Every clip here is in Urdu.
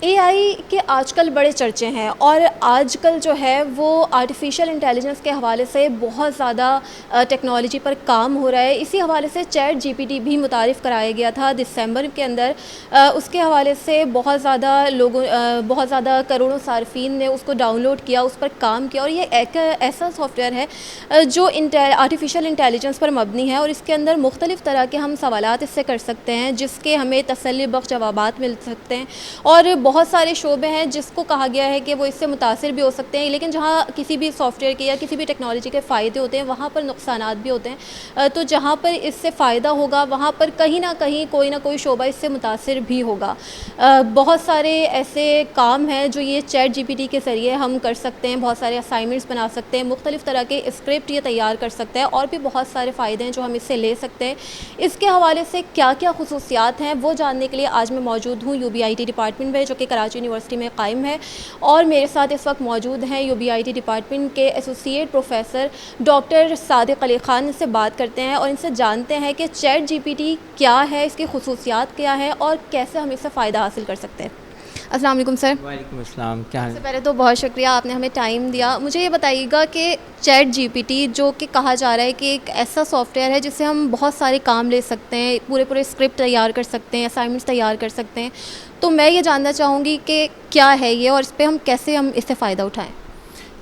اے آئی کے آج کل بڑے چرچے ہیں، اور آج کل جو ہے وہ آرٹیفیشیل انٹیلیجنس کے حوالے سے بہت زیادہ ٹیکنالوجی پر کام ہو رہا ہے۔ اسی حوالے سے چیٹ جی پی ٹی بھی متعارف کرایا گیا تھا دسمبر کے اندر۔ اس کے حوالے سے بہت زیادہ کروڑوں صارفین نے اس کو ڈاؤن لوڈ کیا، اس پر کام کیا، اور یہ ایک ایسا سافٹ ویئر ہے جو آرٹیفیشیل انٹیلیجنس پر مبنی ہے، اور اس کے اندر مختلف طرح کے ہم سوالات اس سے کر سکتے ہیں جس کے ہمیں تسلی بخش جوابات مل سکتے ہیں۔ اور بہت سارے شعبے ہیں جس کو کہا گیا ہے کہ وہ اس سے متاثر بھی ہو سکتے ہیں، لیکن جہاں کسی بھی سافٹ ویئر کے یا کسی بھی ٹیکنالوجی کے فائدے ہوتے ہیں وہاں پر نقصانات بھی ہوتے ہیں۔ تو جہاں پر اس سے فائدہ ہوگا وہاں پر کہیں نہ کہیں کوئی نہ کوئی شعبہ اس سے متاثر بھی ہوگا۔ بہت سارے ایسے کام ہیں جو یہ چیٹ جی پی ٹی کے ذریعے ہم کر سکتے ہیں، بہت سارے اسائنمنٹس بنا سکتے ہیں، مختلف طرح کے اسکرپٹ یہ تیار کر سکتے ہیں، اور بھی بہت سارے فائدے ہیں جو ہم اس سے لے سکتے ہیں۔ اس کے حوالے سے کیا کیا خصوصیات ہیں وہ جاننے کے لیے آج میں موجود ہوں U B I T department میں، جو کہ کراچی یونیورسٹی میں قائم ہے، اور میرے ساتھ اس وقت موجود ہیں U B I T department کے associate professor doctor Sadiq Ali Khan. ان سے بات کرتے ہیں اور ان سے جانتے ہیں کہ چیٹ جی پی ٹی کیا ہے، اس کی خصوصیات کیا ہے، اور کیسے ہم اس سے فائدہ حاصل کر سکتے ہیں۔ السلام علیکم سر۔ وعلیکم السلام، کیا حال سب سے ہے؟ پہلے تو بہت شکریہ، آپ نے ہمیں ٹائم دیا۔ مجھے یہ بتائیے گا کہ چیٹ جی پی ٹی جو کہ کہا جا رہا ہے کہ ایک ایسا سافٹ ویئر ہے جس سے ہم بہت سارے کام لے سکتے ہیں، پورے اسکرپٹ تیار کر سکتے ہیں، اسائنمنٹس تیار کر سکتے ہیں، تو میں یہ جاننا چاہوں گی کہ کیا ہے یہ، اور اس پہ کیسے ہم اس سے فائدہ اٹھائیں۔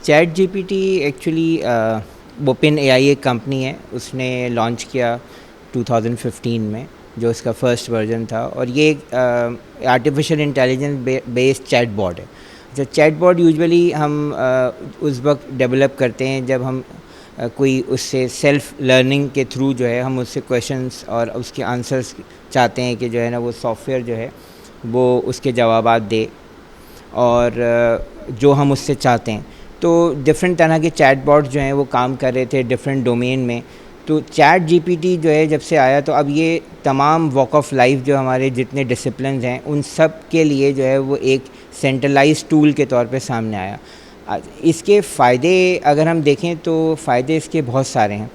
Chat G P T actually open A I ایک کمپنی ہے، اس نے لانچ کیا 2015 میں، جو اس کا فرسٹ ورژن تھا، اور یہ ایک آرٹیفیشیل انٹیلیجنس بیسڈ چیٹ باٹ ہے۔ جو چیٹ باٹ یوزولی ہم اس وقت ڈیولپ کرتے ہیں جب ہم کوئی اس سے سیلف لرننگ کے تھرو جو ہے ہم اس سے کویشچنس اور اس کے آنسرس چاہتے ہیں کہ جو ہے نا وہ سافٹ ویئر جو ہے وہ اس کے جوابات دے، اور جو ہم اس سے چاہتے ہیں۔ تو ڈفرینٹ طرح کے چیٹ باٹ جو ہیں وہ کام کر رہے تھے ڈفرینٹ ڈومین میں۔ تو چیٹ جی پی ٹی جو ہے جب سے آیا تو اب یہ تمام واک آف لائف جو ہمارے جتنے ڈسپلنز ہیں ان سب کے لیے جو ہے وہ ایک سینٹرلائز ٹول کے طور پہ سامنے آیا۔ اس کے فائدے اگر ہم دیکھیں تو فائدے اس کے بہت سارے ہیں،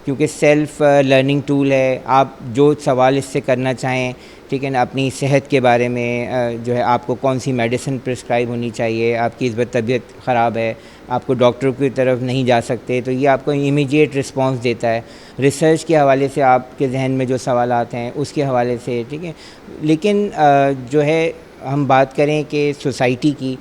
کیونکہ سیلف لرننگ ٹول ہے۔ آپ جو سوال اس سے کرنا چاہیں، ٹھیک ہے نا، اپنی صحت کے بارے میں جو ہے آپ کو کون سی میڈیسن پرسکرائب ہونی چاہیے، آپ کی اس وقت طبیعت خراب ہے، آپ کو ڈاکٹر کی طرف نہیں جا سکتے، تو یہ آپ کو امیڈیٹ رسپانس دیتا ہے۔ ریسرچ کے حوالے سے آپ کے ذہن میں جو سوالات ہیں اس کے حوالے سے، ٹھیک ہے۔ لیکن جو ہے ہم بات کریں کہ سوسائٹی کی،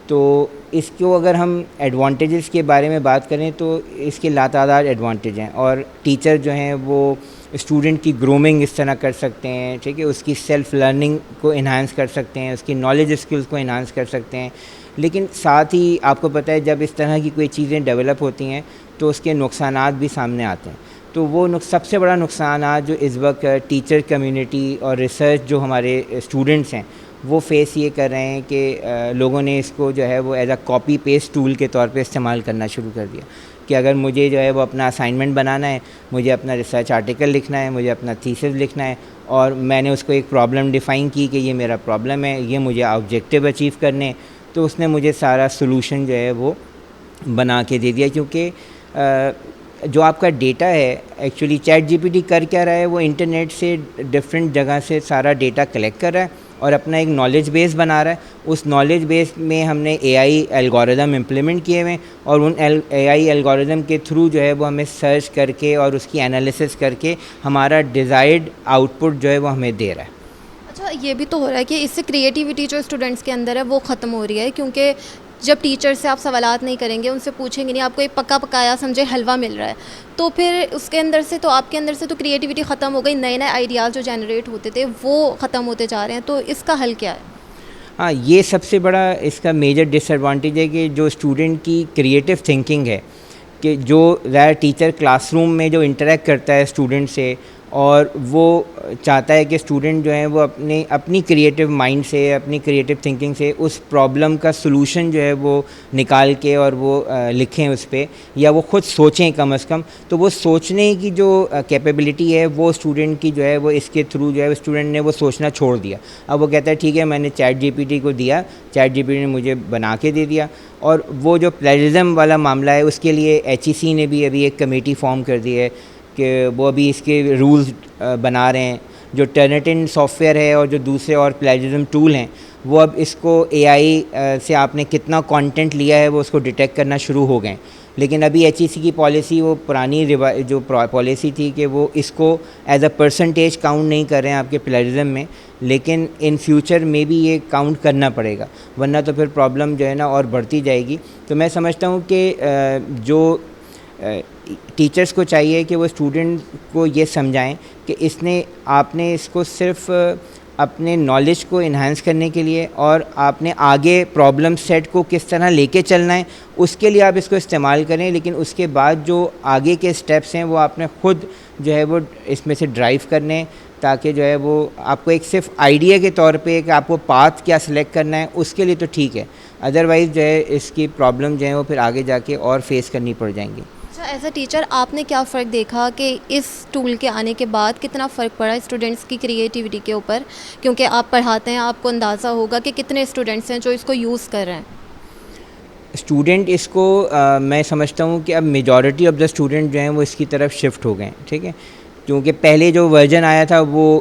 تو اس کو اگر ہم ایڈوانٹیجز کے بارے میں بات کریں تو اس کے لاتعداد ایڈوانٹیج ہیں، اور ٹیچر جو ہیں وہ اسٹوڈنٹ کی گرومنگ اس طرح کر سکتے ہیں، ٹھیک ہے، اس کی سیلف لرننگ کو انہانس کر سکتے ہیں، اس کی نالج اسکلس کو انہانس کر سکتے ہیں۔ لیکن ساتھ ہی آپ کو پتہ ہے جب اس طرح کی کوئی چیزیں ڈیولپ ہوتی ہیں تو اس کے نقصانات بھی سامنے آتے ہیں۔ تو وہ سب سے بڑا نقصانات جو اس وقت ٹیچر کمیونٹی اور ریسرچ جو ہمارے اسٹوڈنٹس ہیں وہ فیس یہ کر رہے ہیں کہ لوگوں نے اس کو جو ہے وہ as a copy paste tool کے طور پہ استعمال کرنا شروع کر دیا، کہ اگر مجھے جو ہے وہ اپنا اسائنمنٹ بنانا ہے، مجھے اپنا ریسرچ آرٹیکل لکھنا ہے، مجھے اپنا تھیسس لکھنا ہے، اور میں نے اس کو ایک پرابلم ڈیفائن کی کہ یہ میرا پرابلم ہے، یہ مجھے آبجیکٹیو اچیو کرنے، تو اس نے مجھے سارا سلوشن جو ہے وہ بنا کے دے دیا۔ کیونکہ جو آپ کا ڈیٹا ہے، actually chat G P T کر کیا رہا ہے، وہ انٹرنیٹ سے ڈفرینٹ جگہ سے سارا ڈیٹا کلیکٹ کر رہا ہے اور اپنا ایک نالج بیس بنا رہا ہے۔ اس نالج بیس میں ہم نے اے آئی الگورتھم امپلیمنٹ کیے ہوئے ہیں، اور ان اے آئی الگورتھم کے تھرو جو ہے وہ ہمیں سرچ کر کے اور اس کی انالیسس کر کے ہمارا ڈیزائرڈ آؤٹ پٹ جو ہے وہ ہمیں دے رہا ہے۔ اچھا، یہ بھی تو ہو رہا ہے کہ اس سے کریٹیوٹی جو اسٹوڈنٹس کے اندر ہے وہ ختم ہو رہی ہے، کیونکہ جب ٹیچر سے آپ سوالات نہیں کریں گے، ان سے پوچھیں گے نہیں، آپ کو ایک پکا پکایا سمجھے حلوہ مل رہا ہے، تو پھر اس کے اندر سے تو آپ کے اندر سے تو کریٹیوٹی ختم ہو گئی، نئے آئیڈیاز جو جنریٹ ہوتے تھے وہ ختم ہوتے جا رہے ہیں، تو اس کا حل کیا ہے؟ ہاں، یہ سب سے بڑا اس کا میجر ڈس ایڈوانٹیج ہے کہ جو اسٹوڈنٹ کی کریٹیو تھنکنگ ہے، کہ جو ٹیچر کلاس روم میں جو انٹریکٹ کرتا ہے اسٹوڈنٹ سے، اور وہ چاہتا ہے کہ اسٹوڈنٹ جو ہیں وہ اپنی کریٹیو مائنڈ سے، اپنی کریٹیو تھنکنگ سے اس پرابلم کا سلوشن جو ہے وہ نکال کے اور وہ لکھیں اس پہ، یا وہ خود سوچیں کم از کم، تو وہ سوچنے کی جو کیپیبلٹی ہے وہ اسٹوڈنٹ کی جو ہے وہ اس کے تھرو جو ہے اسٹوڈنٹ نے وہ سوچنا چھوڑ دیا۔ اب وہ کہتا ہے ٹھیک ہے، میں نے چیٹ جی پی ٹی کو دیا، چیٹ جی پی ٹی نے مجھے بنا کے دے دیا۔ اور وہ جو پلیجرزم والا معاملہ ہے اس کے لیے ایچ ای سی نے بھی ابھی ایک کمیٹی فارم کر دی ہے کہ وہ ابھی اس کے رولز بنا رہے ہیں۔ جو ٹرنٹن سافٹ ویئر ہے اور جو دوسرے اور پلیجرزم ٹول ہیں وہ اب اس کو اے آئی سے آپ نے کتنا کانٹینٹ لیا ہے وہ اس کو ڈیٹیکٹ کرنا شروع ہو گئے. لیکن ابھی ایچ ای سی کی پالیسی وہ پرانی جو پالیسی تھی کہ وہ اس کو ایز اے پرسنٹیج کاؤنٹ نہیں کر رہے ہیں آپ کے پلیجرزم میں, لیکن ان فیوچر میں بھی یہ کاؤنٹ کرنا پڑے گا, ورنہ تو پھر پرابلم جو ہے نا اور بڑھتی جائے گی. تو میں سمجھتا ہوں کہ جو ٹیچرس کو چاہیے کہ وہ اسٹوڈنٹ کو یہ سمجھائیں کہ آپ نے اس کو صرف اپنے نالج کو انہانس کرنے کے لیے اور آپ نے آگے پرابلم سیٹ کو کس طرح لے کے چلنا ہے اس کے لیے آپ اس کو استعمال کریں, لیکن اس کے بعد جو آگے کے اسٹیپس ہیں وہ آپ نے خود جو ہے وہ اس میں سے ڈرائیو کرنے, تاکہ جو ہے وہ آپ کو ایک صرف آئیڈیا کے طور پہ کہ آپ کو پاتھ کیا سلیکٹ کرنا ہے اس کے لیے تو ٹھیک ہے, ادروائز جو ہے اس کی پرابلم جو ہے وہ پھر آگے جا کے اور فیس کرنی پڑ جائیں گی. اچھا, ایز اے ٹیچر آپ نے کیا فرق دیکھا کہ اس ٹول کے آنے کے بعد کتنا فرق پڑا اسٹوڈنٹس کی کریٹیوٹی کے اوپر, کیونکہ آپ پڑھاتے ہیں, آپ کو اندازہ ہوگا کہ کتنے اسٹوڈنٹس ہیں جو اس کو یوز کر رہے ہیں. اسٹوڈنٹ اس کو میں سمجھتا ہوں کہ اب میجورٹی آف دا اسٹوڈنٹ جو ہیں وہ اس کی طرف شفٹ ہو گئے ہیں, ٹھیک ہے, کیونکہ پہلے جو ورژن آیا تھا وہ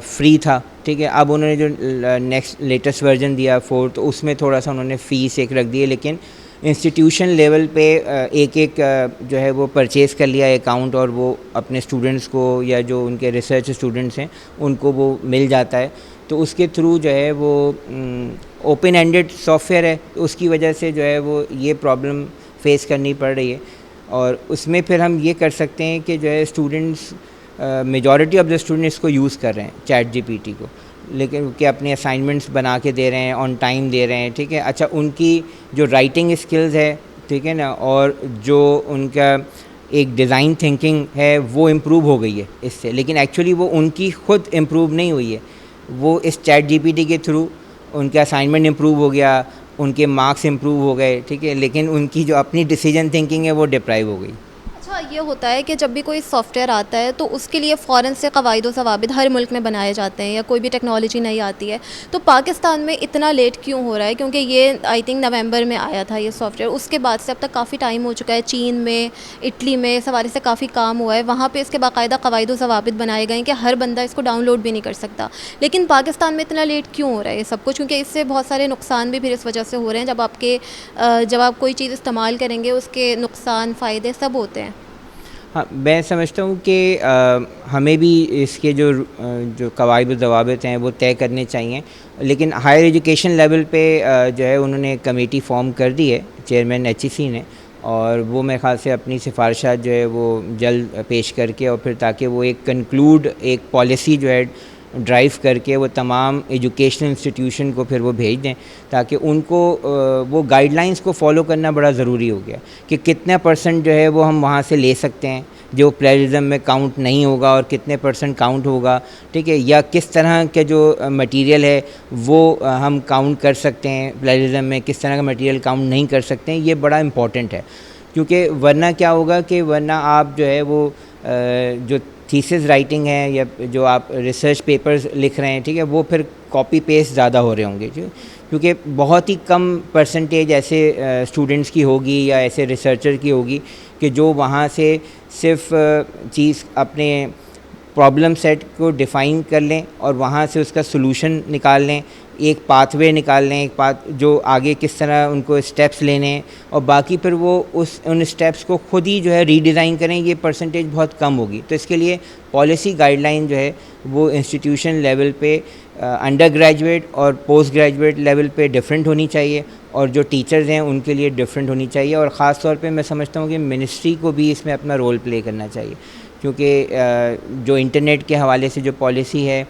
فری تھا, ٹھیک ہے, اب انہوں نے جو نیکسٹ لیٹسٹ ورژن دیا 4 تو اس میں تھوڑا سا انہوں نے فیس ایک رکھ دی ہے, لیکن انسٹیٹیوشن لیول پہ ایک جو ہے وہ پرچیز کر لیا اکاؤنٹ اور وہ اپنے اسٹوڈنٹس کو یا جو ان کے ریسرچ اسٹوڈنٹس ہیں ان کو وہ مل جاتا ہے. تو اس کے تھرو جو ہے وہ اوپن اینڈڈ سافٹ ویئر ہے, تو اس کی وجہ سے جو ہے وہ یہ پرابلم فیس کرنی پڑ رہی ہے. اور اس میں پھر ہم یہ کر سکتے ہیں کہ جو ہے students majority of the students کو یوز کر رہے ہیں چیٹ جی پی ٹی کو, لیکن کہ اپنے اسائنمنٹس بنا کے دے رہے ہیں, آن ٹائم دے رہے ہیں, ٹھیک ہے. اچھا, ان کی جو رائٹنگ اسکلز ہے, ٹھیک ہے نا, اور جو ان کا ایک ڈیزائن تھنکنگ ہے وہ امپروو ہو گئی ہے اس سے, لیکن ایکچولی وہ ان کی خود امپروو نہیں ہوئی ہے, وہ اس چیٹ جی پی ٹی کے تھرو ان کا اسائنمنٹ امپروو ہو گیا, ان کے مارکس امپروو ہو گئے, ٹھیک ہے, لیکن ان کی جو اپنی ڈیسیجن تھنکنگ ہے وہ ڈپرائیو ہو گئی. اچھا, یہ ہوتا ہے کہ جب بھی کوئی سافٹ ویئر آتا ہے تو اس کے لیے فوراً سے قواعد و ضوابط ہر ملک میں بنائے جاتے ہیں, یا کوئی بھی ٹیکنالوجی نئی آتی ہے تو پاکستان میں اتنا لیٹ کیوں ہو رہا ہے؟ کیونکہ یہ آئی تھنک نومبر میں آیا تھا یہ سافٹ ویئر, اس کے بعد سے اب تک کافی ٹائم ہو چکا ہے. چین میں, اٹلی میں اس حوالے سے کافی کام ہوا ہے, وہاں پہ اس کے باقاعدہ قواعد و ضوابط بنائے گئے ہیں کہ ہر بندہ اس کو ڈاؤن لوڈ بھی نہیں کر سکتا. لیکن پاکستان میں اتنا لیٹ کیوں ہو رہا ہے یہ سب کچھ؟ کیونکہ اس سے بہت سارے نقصان بھی پھر اس وجہ سے ہو رہے ہیں. جب آپ کوئی چیز استعمال کریں گے اس کے نقصان فائدے سب ہوتے ہیں. ہاں, میں سمجھتا ہوں کہ ہمیں بھی اس کے جو قواعد و ضوابط ہیں وہ طے کرنے چاہیے, لیکن ہائر ایجوکیشن لیول پہ جو ہے انہوں نے کمیٹی فارم کر دی ہے چیئرمین ایچ ای سی نے, اور وہ میرے خیال سے اپنی سفارشات جو ہے وہ جلد پیش کر کے اور پھر تاکہ وہ ایک پالیسی جو ہے ڈرائیو کر کے وہ تمام ایجوکیشنل انسٹیٹیوشن کو پھر وہ بھیج دیں, تاکہ ان کو وہ گائیڈ لائنس کو فالو کرنا بڑا ضروری ہو گیا کہ کتنے پرسنٹ جو ہے وہ ہم وہاں سے لے سکتے ہیں جو پلیجرزم میں کاؤنٹ نہیں ہوگا اور کتنے پرسنٹ کاؤنٹ ہوگا, ٹھیک ہے, یا کس طرح کے جو مٹیریل ہے وہ ہم کاؤنٹ کر سکتے ہیں پلیجرزم میں, کس طرح کا مٹیریل کاؤنٹ نہیں کر سکتے ہیں. یہ بڑا امپورٹنٹ ہے, کیونکہ ورنہ کیا ہوگا کہ ورنہ آپ جو ہے وہ جو تھیسس رائٹنگ ہے یا جو آپ ریسرچ پیپرز لکھ رہے ہیں, ٹھیک ہے, وہ پھر کاپی پیسٹ زیادہ ہو رہے ہوں گے, کیونکہ بہت ہی کم پرسنٹیج ایسے اسٹوڈنٹس کی ہوگی یا ایسے ریسرچر کی ہوگی کہ جو وہاں سے صرف چیز اپنے پرابلم سیٹ کو ڈیفائن کر لیں اور وہاں سے اس کا سلوشن نکال لیں, ایک پاتھ وے نکال لیں, جو آگے کس طرح ان کو اسٹیپس لینے ہیں, اور باقی پھر وہ ان اسٹیپس کو خود ہی جو ہے ری ڈیزائن کریں. یہ پرسنٹیج بہت کم ہوگی. تو اس کے لیے پالیسی گائیڈ لائن جو ہے وہ انسٹیٹیوشن لیول پہ انڈر گریجویٹ اور پوسٹ گریجویٹ لیول پہ ڈفرینٹ ہونی چاہیے, اور جو ٹیچرز ہیں ان کے لیے ڈفرینٹ ہونی چاہیے. اور خاص طور پہ میں سمجھتا ہوں کہ منسٹری کو بھی اس میں اپنا رول پلے کرنا چاہیے, کیونکہ جو انٹرنیٹ کے حوالے سے جو پالیسی ہے,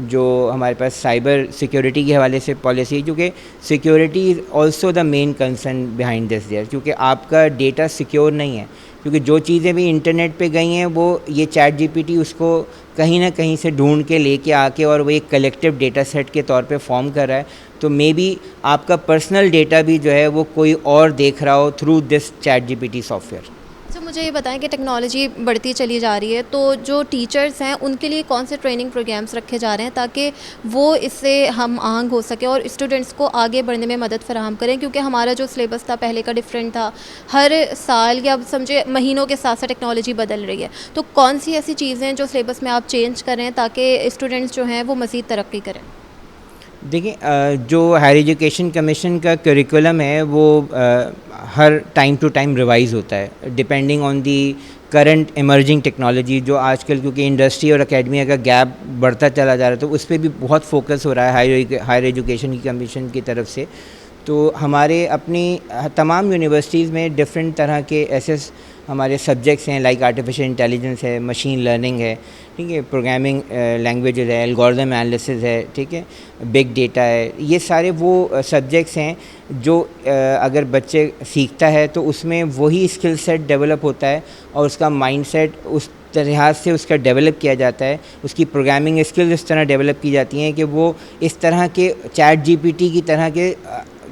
جو ہمارے پاس سائبر سیکیورٹی کے حوالے سے پالیسی ہے, کیونکہ security is also the main concern behind this there, کیونکہ آپ کا ڈیٹا سیکیور نہیں ہے. کیونکہ جو چیزیں بھی انٹرنیٹ پہ گئی ہیں وہ یہ چیٹ جی پی ٹی اس کو کہیں نہ کہیں سے ڈھونڈ کے لے کے آ کے اور وہ ایک کلیکٹیو ڈیٹا سیٹ کے طور پہ فارم کر رہا ہے. تو مے بی آپ کا پرسنل ڈیٹا بھی جو ہے وہ کوئی اور دیکھ رہا ہو through this chat G P T software. اچھا, مجھے یہ بتائیں کہ ٹیکنالوجی بڑھتی چلی جا رہی ہے تو جو ٹیچرز ہیں ان کے لیے کون سے ٹریننگ پروگرامس رکھے جا رہے ہیں تاکہ وہ اس سے ہم آہنگ ہو سکے اور اسٹوڈنٹس کو آگے بڑھنے میں مدد فراہم کریں؟ کیونکہ ہمارا جو سلیبس تھا پہلے کا ڈفرینٹ تھا, ہر سال یا اب سمجھے مہینوں کے ساتھ ساتھ ٹیکنالوجی بدل رہی ہے. تو کون سی ایسی چیزیں جو سلیبس میں آپ چینج کریں تاکہ اسٹوڈنٹس جو ہیں وہ مزید ترقی کریں؟ دیکھیں جو ہائر ایجوکیشن کمیشن کا کریکولم ہے وہ ہر ٹائم ٹو ٹائم ریوائز ہوتا ہے depending on the current emerging technology. جو آج کل کیونکہ انڈسٹری اور اکیڈمیا کا گیپ بڑھتا چلا جا رہا ہے تو اس پہ بھی بہت فوکس ہو رہا ہے ہائر ایجوکیشن کی کمیشن کی طرف سے. تو ہمارے اپنی تمام یونیورسٹیز میں ڈفرینٹ طرح کے ایسے ہمارے سبجیکٹس ہیں لائک آرٹیفیشیل انٹیلیجنس ہے, مشین لرننگ ہے, ٹھیک ہے, پروگرامنگ لینگویجز ہے, الگورتھم انالیسس ہے, ٹھیک ہے, بگ ڈیٹا ہے. یہ سارے وہ سبجیکٹس ہیں جو اگر بچے سیکھتا ہے تو اس میں وہی اسکل سیٹ ڈیولپ ہوتا ہے اور اس کا مائنڈ سیٹ اس لحاظ سے اس کا ڈیولپ کیا جاتا ہے. اس کی پروگرامنگ اسکلز اس طرح ڈیولپ کی جاتی ہیں کہ وہ اس طرح کے چیٹ جی پی ٹی کی طرح کے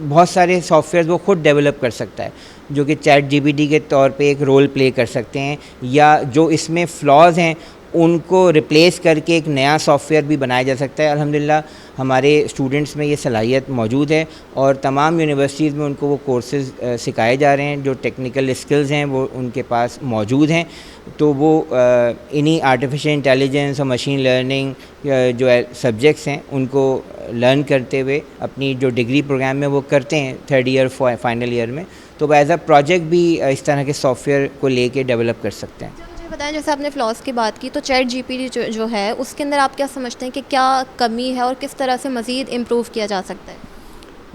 بہت سارے سافٹ ویئرز وہ خود ڈیولپ کر سکتا ہے جو کہ چیٹ جی پی ٹی کے طور پہ ایک رول پلے کر سکتے ہیں, یا جو اس میں فلاز ہیں ان کو ریپلیس کر کے ایک نیا سافٹ ویئر بھی بنایا جا سکتا ہے. الحمدللہ ہمارے اسٹوڈنٹس میں یہ صلاحیت موجود ہے اور تمام یونیورسٹیز میں ان کو وہ کورسز سکھائے جا رہے ہیں. جو ٹیکنیکل اسکلز ہیں وہ ان کے پاس موجود ہیں. تو وہ انہی آرٹیفیشیل انٹیلیجنس اور مشین لرننگ جو سبجیکٹس ہیں ان کو لرن کرتے ہوئے اپنی جو ڈگری پروگرام میں وہ کرتے ہیں تھرڈ ایئر فائنل ایئر میں, تو وہ ایز اے پروجیکٹ بھی اس طرح کے سافٹ ویئر کو لے کے ڈیولپ کر سکتے ہیں. مجھے بتائیں جیسے آپ نے فلاس کی بات کی تو چیٹ جی پی ٹی جو ہے اس کے اندر آپ کیا سمجھتے ہیں کہ کیا کمی ہے اور کس طرح سے مزید امپروو کیا جا سکتا ہے؟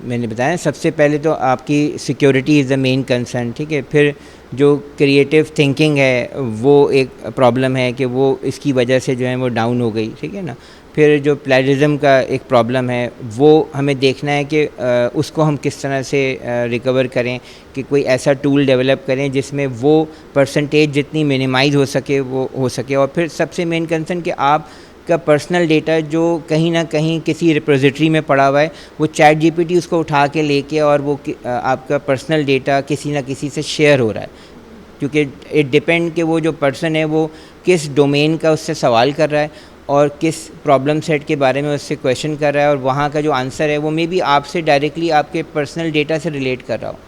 میں نے بتایا سب سے پہلے تو آپ کی سیکیورٹی از دا مین کنسرن, ٹھیک ہے. پھر جو کریٹیو تھنکنگ ہے وہ ایک پرابلم ہے کہ وہ اس کی وجہ سے جو ہے وہ ڈاؤن ہو گئی, ٹھیک ہے نا. پھر جو پلیجرزم کا ایک پرابلم ہے وہ ہمیں دیکھنا ہے کہ اس کو ہم کس طرح سے ریکور کریں, کہ کوئی ایسا ٹول ڈیولپ کریں جس میں وہ پرسنٹیج جتنی منیمائز ہو سکے وہ ہو سکے. اور پھر سب سے مین کنسرن کہ آپ کا پرسنل ڈیٹا جو کہیں نہ کہیں کسی ریپوزیٹری میں پڑا ہوا ہے وہ چیٹ جی پی ٹی اس کو اٹھا کے لے کے اور وہ آپ کا پرسنل ڈیٹا کسی نہ کسی سے شیئر ہو رہا ہے, کیونکہ اٹ ڈپینڈ کہ وہ جو پرسن ہے وہ کس ڈومین کا اس سے سوال کر رہا ہے اور کس پرابلم سیٹ کے بارے میں اس سے کویشچن کر رہا ہے, اور وہاں کا جو آنسر ہے وہ مے بی آپ سے ڈائریکٹلی آپ کے پرسنل ڈیٹا سے ریلیٹ کر رہا ہو.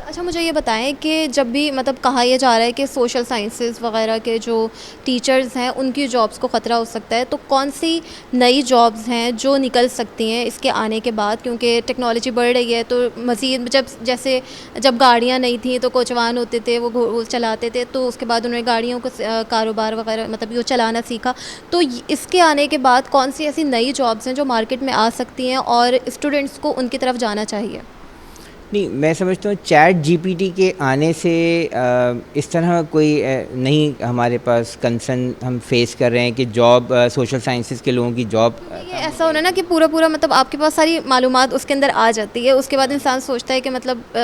اچھا مجھے یہ بتائیں کہ جب بھی مطلب کہا یہ جا رہا ہے کہ سوشل سائنسز وغیرہ کے جو ٹیچرز ہیں ان کی جابس کو خطرہ ہو سکتا ہے, تو کون سی نئی جابس ہیں جو نکل سکتی ہیں اس کے آنے کے بعد, کیونکہ ٹیکنالوجی بڑھ رہی ہے تو مزید جب گاڑیاں نہیں تھیں تو کوچوان ہوتے تھے وہ چلاتے تھے, تو اس کے بعد انہوں نے گاڑیوں کو کاروبار وغیرہ مطلب یہ چلانا سیکھا. تو اس کے آنے کے بعد کون سی ایسی نئی جابس ہیں جو مارکیٹ میں آ سکتی ہیں اور اسٹوڈنٹس کو ان کی طرف جانا چاہیے؟ نہیں, میں سمجھتا ہوں چیٹ جی پی ٹی کے آنے سے اس طرح کوئی نہیں ہمارے پاس کنسرن ہم فیس کر رہے ہیں کہ جاب سوشل سائنسز کے لوگوں کی جاب. یہ ایسا ہونا نا کہ پورا مطلب آپ کے پاس ساری معلومات اس کے اندر آ جاتی ہے, اس کے بعد انسان سوچتا ہے کہ مطلب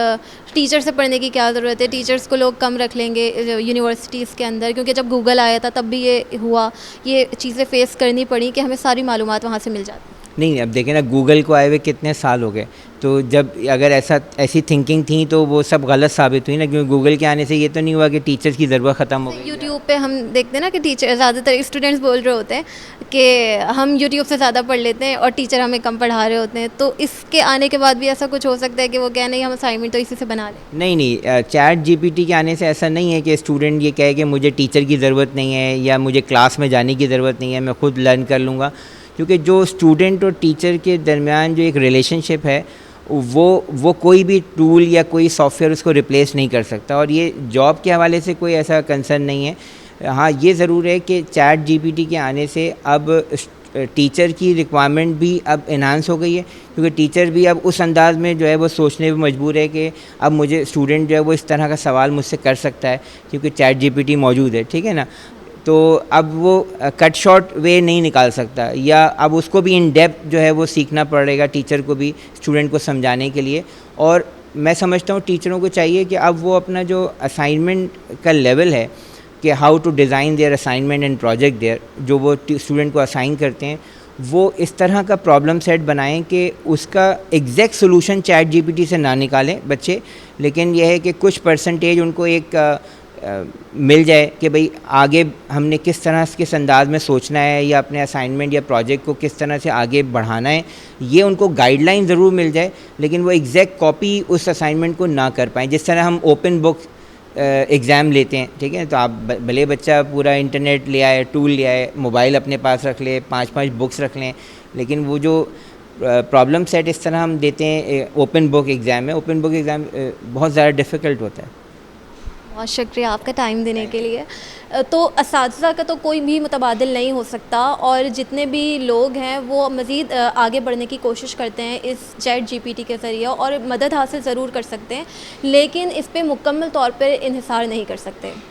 ٹیچر سے پڑھنے کی کیا ضرورت ہے, ٹیچرس کو لوگ کم رکھ لیں گے یونیورسٹیز کے اندر, کیونکہ جب گوگل آیا تھا تب بھی یہ ہوا, یہ چیزیں فیس کرنی پڑی کہ ہمیں ساری معلومات وہاں سے مل جاتی. نہیں, اب دیکھیں نا گوگل کو آئے ہوئے کتنے سال ہو گئے, تو جب اگر ایسی تھنکنگ تھی تو وہ سب غلط ثابت ہوئی نا, کیونکہ گوگل کے آنے سے یہ تو نہیں ہوا کہ ٹیچرز کی ضرورت ختم ہو گئی. یوٹیوب پہ ہم دیکھتے ہیں نا کہ ٹیچر زیادہ تر اسٹوڈنٹس بول رہے ہوتے ہیں کہ ہم یوٹیوب سے زیادہ پڑھ لیتے ہیں اور ٹیچر ہمیں کم پڑھا رہے ہوتے ہیں, تو اس کے آنے کے بعد بھی ایسا کچھ ہو سکتا ہے کہ وہ کہہ نہیں ہم اسائنمنٹ تو اسی سے بنا لیں. نہیں, چیٹ جی پی ٹی کے آنے سے ایسا نہیں ہے کہ اسٹوڈنٹ یہ کہے کہ مجھے ٹیچر کی ضرورت نہیں ہے یا مجھے کلاس میں جانے کی ضرورت نہیں ہے, میں خود لرن کر لوں گا. کیونکہ جو اسٹوڈنٹ اور ٹیچر کے درمیان جو ایک ریلیشن شپ ہے وہ کوئی بھی ٹول یا کوئی سافٹ ویئر اس کو ریپلیس نہیں کر سکتا, اور یہ جاب کے حوالے سے کوئی ایسا کنسرن نہیں ہے. ہاں, یہ ضرور ہے کہ چیٹ جی پی ٹی کے آنے سے اب ٹیچر کی ریکوائرمنٹ بھی اب انہانس ہو گئی ہے, کیونکہ ٹیچر بھی اب اس انداز میں جو ہے وہ سوچنے پہ مجبور ہے کہ اب مجھے اسٹوڈنٹ جو ہے وہ اس طرح کا سوال مجھ سے کر سکتا ہے کیونکہ چیٹ جی پی ٹی موجود ہے, ٹھیک ہے نا. تو اب وہ کٹ شارٹ وے نہیں نکال سکتا, یا اب اس کو بھی ان ڈیپتھ جو ہے وہ سیکھنا پڑے گا ٹیچر کو بھی اسٹوڈنٹ کو سمجھانے کے لیے. اور میں سمجھتا ہوں ٹیچروں کو چاہیے کہ اب وہ اپنا جو اسائنمنٹ کا لیول ہے کہ how to design their assignment and project there, جو وہ اسٹوڈنٹ کو اسائن کرتے ہیں, وہ اس طرح کا پرابلم سیٹ بنائیں کہ اس کا exact solution chat G P T سے نہ نکالیں بچے, لیکن یہ ہے کہ کچھ پرسنٹیج ان کو ایک مل جائے کہ بھئی آگے ہم نے کس طرح کس انداز میں سوچنا ہے یا اپنے اسائنمنٹ یا پروجیکٹ کو کس طرح سے آگے بڑھانا ہے, یہ ان کو گائیڈ لائن ضرور مل جائے, لیکن وہ ایگزیکٹ کاپی اس اسائنمنٹ کو نہ کر پائیں. جس طرح ہم اوپن بک ایگزام لیتے ہیں, ٹھیک ہے, تو آپ بھلے بچہ پورا انٹرنیٹ لے آئے, ٹول لے آئے, موبائل اپنے پاس رکھ لے, 5 بکس رکھ لیں, لیکن وہ جو پرابلم سیٹ اس طرح ہم دیتے ہیں. اوپن بک ایگزام میں اوپن بک ایگزام بہت زیادہ ڈیفیکلٹ ہوتا ہے. بہت شکریہ آپ کا ٹائم دینے کے لیے. تو اساتذہ کا تو کوئی بھی متبادل نہیں ہو سکتا، اور جتنے بھی لوگ ہیں وہ مزید آگے بڑھنے کی کوشش کرتے ہیں اس چیٹ جی پی ٹی کے ذریعے، اور مدد حاصل ضرور کر سکتے ہیں، لیکن اس پہ مکمل طور پر انحصار نہیں کر سکتے.